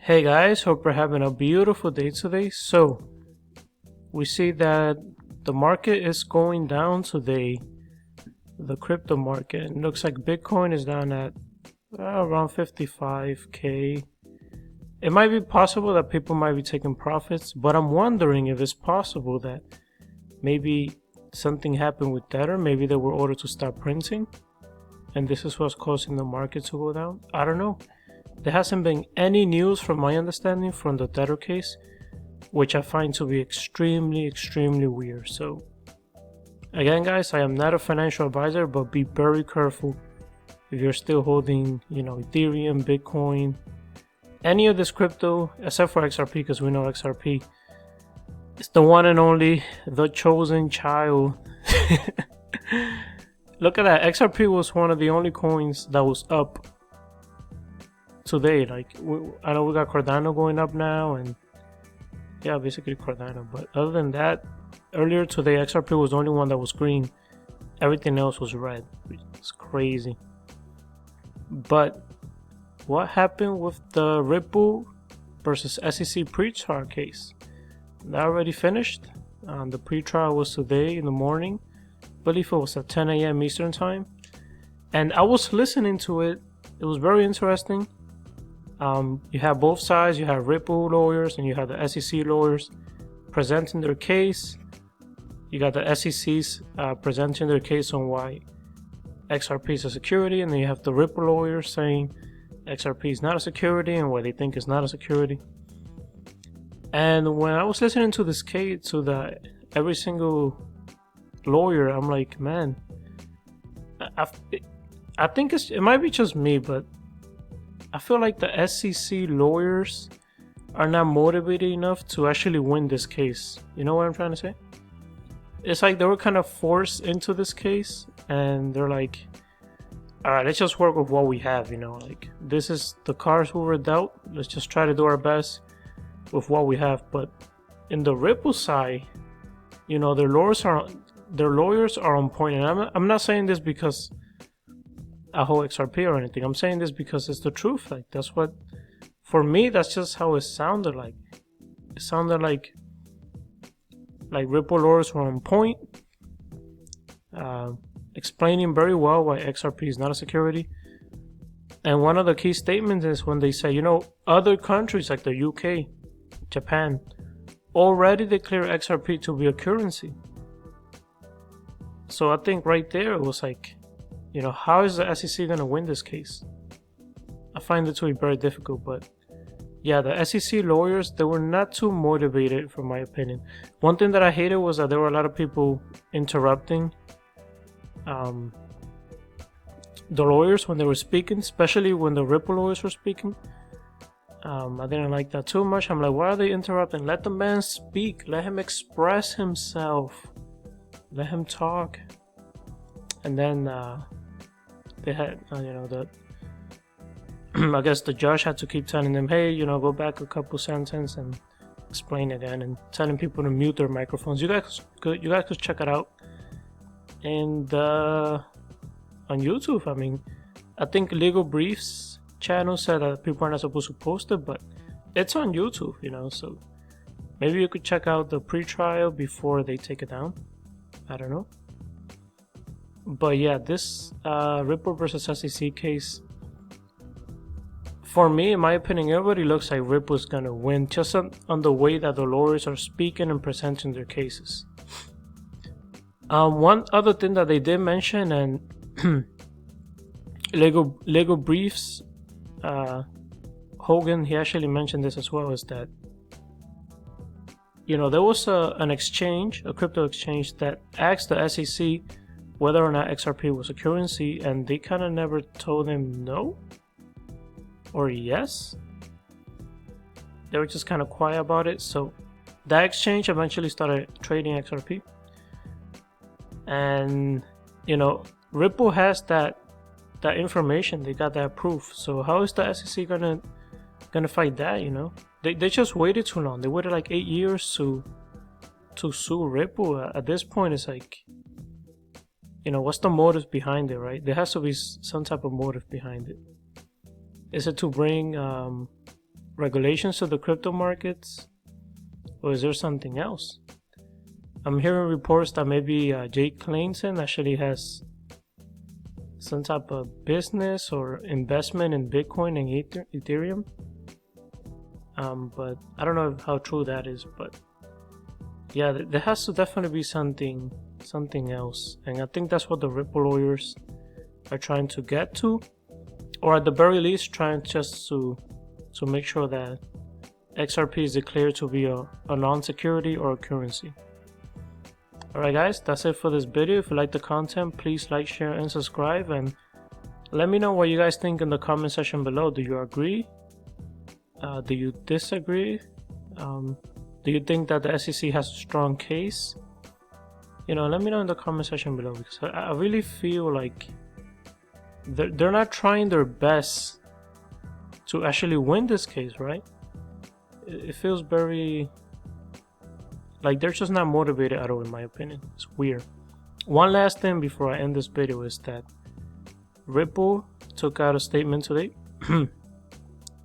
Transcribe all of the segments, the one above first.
Hey guys, hope you're having a beautiful day today. So, we see that the market is going down today, the crypto market. It looks like Bitcoin is down at around 55k. It might be possible that people might be taking profits, but I'm wondering if it's possible that maybe something happened with Tether. Maybe they were ordered to stop printing, and this is what's causing the market to go down. I don't know. There hasn't been any news from my understanding from the Tether case, which I find to be extremely weird. So again guys, I am not a financial advisor, but be very careful if you're still holding, Ethereum, Bitcoin, any of this crypto, except for XRP, because we know XRP is the one and only, the chosen child. Look at that, XRP was one of the only coins that was up today. I know we got Cardano going up now, and yeah, basically Cardano, but other than that, earlier today XRP was the only one that was green. Everything else was red. It's crazy. But what happened with the Ripple versus SEC Pretrial case? That already finished. The pretrial was today in the morning. I believe it was at 10 a.m. Eastern time, and I was listening to it. It was very interesting. You have both sides. You have Ripple lawyers and you have the SEC lawyers presenting their case. You got the SEC's presenting their case on why XRP is a security, and then you have the Ripple lawyers saying XRP is not a security and why they think it's not a security. And when I was listening to this case, to every single lawyer, I'm like, man, I think it might be just me, but I feel like the SEC lawyers are not motivated enough to actually win this case. You know what I'm trying to say? It's like they were kind of forced into this case, and they're like, all right, let's just work with what we have, like this is the cards we were dealt. Let's just try to do our best with what we have. But in the Ripple side, their lawyers are on point. And I'm not saying this because I hold XRP or anything. I'm saying this because it's the truth. Like, that's what, for me, that's just how it sounded like. It sounded like Ripple lawyers were on point, explaining very well why XRP is not a security. And one of the key statements is when they say, other countries like the UK, Japan, already declare XRP to be a currency. So I think right there it was like, how is the SEC going to win this case? I find it to be very difficult, but yeah, the SEC lawyers, they were not too motivated, from my opinion. One thing that I hated was that there were a lot of people interrupting the lawyers when they were speaking, especially when the Ripple lawyers were speaking. I didn't like that too much. I'm like, why are they interrupting? Let the man speak. Let him express himself. Let him talk. And then they had, that I guess the judge had to keep telling them, hey, go back a couple sentences and explain again, and telling people to mute their microphones. You guys could check it out. And on YouTube, I think Legal Briefs channel said that people are not supposed to post it, but it's on YouTube, so maybe you could check out the pre-trial before they take it down. I don't know. But yeah, this Ripple versus SEC case, for me, in my opinion, everybody looks like Ripple's gonna win, just on the way that the lawyers are speaking and presenting their cases. One other thing that they did mention, and Legal Briefs, Hogan, he actually mentioned this as well, is that there was an exchange, a crypto exchange, that asked the SEC whether or not XRP was a currency, and they kind of never told him no or yes. They were just kind of quiet about it. So that exchange eventually started trading XRP, and Ripple has that information. They got that proof. So how is the SEC gonna fight that? They just waited too long. They waited like 8 years to sue Ripple. At this point, it's like, what's the motive behind it, right? There has to be some type of motive behind it. Is it to bring regulations to the crypto markets, or is there something else? I'm hearing reports that maybe Jake Clayton actually has some type of business or investment in Bitcoin and Ethereum. But I don't know how true that is. But yeah, there has to definitely be something else, and I think that's what the Ripple lawyers are trying to get to, or at the very least, trying just to make sure that XRP is declared to be a non-security or a currency. Alright guys, that's it for this video. If you like the content, please like, share, and subscribe, and let me know what you guys think in the comment section below. Do you agree? Do you disagree? Do you think that the SEC has a strong case? You know, let me know in the comment section below, because I really feel like they're not trying their best to actually win this case, right? It feels very like they're just not motivated at all, in my opinion. It's weird. One last thing before I end this video is that Ripple took out a statement today.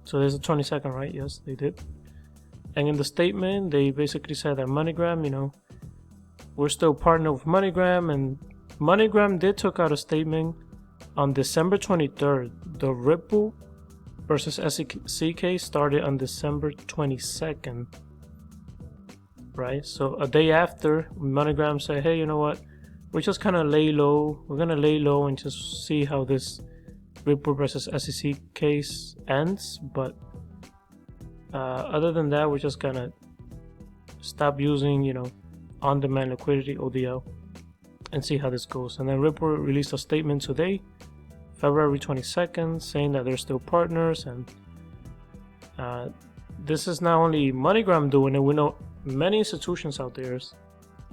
So there's a 22nd, right? Yes, they did. And in the statement, they basically said that MoneyGram, you know, we're still partnered with MoneyGram, and MoneyGram did took out a statement on December 23rd. The Ripple versus SEC case started on December 22nd. Right, so a day after, MoneyGram said, hey, you know what, we just kind of lay low. We're gonna lay low and just see how this Ripple versus SEC case ends. But other than that, we're just gonna stop using, you know, on-demand liquidity, ODL, and see how this goes. And then Ripple released a statement today, February 22nd, saying that they're still partners, and this is not only MoneyGram doing it. We know many institutions out there,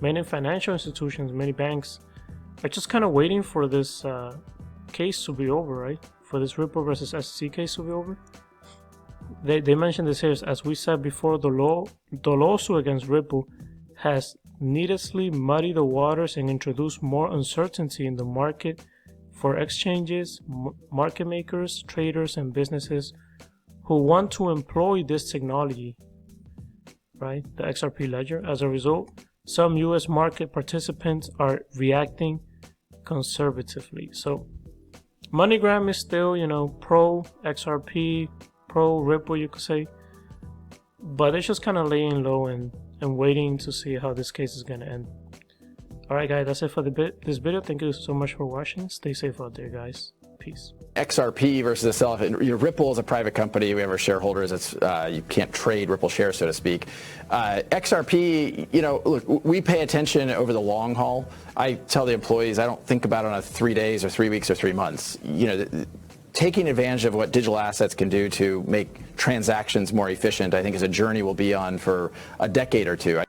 many financial institutions, many banks are just kind of waiting for this case to be over, right? For this Ripple versus SEC case to be over. They mentioned this here, as we said before, the lawsuit against Ripple has needlessly muddied the waters and introduced more uncertainty in the market for exchanges, market makers, traders, and businesses who want to employ this technology, right, the XRP ledger. As a result, some US market participants are reacting conservatively. So MoneyGram is still, you know, pro XRP, pro Ripple, you could say, but it's just kind of laying low and waiting to see how this case is going to end. Alright guys, that's it for this video. Thank you so much for watching. Stay safe out there, guys. Peace. XRP versus itself. Ripple is a private company. We have our shareholders. It's you can't trade Ripple shares, so to speak. XRP, you know, look, we pay attention over the long haul. I tell the employees I don't think about it on 3 days or 3 weeks or 3 months. You know, taking advantage of what digital assets can do to make transactions more efficient, I think, is a journey we'll be on for a decade or two.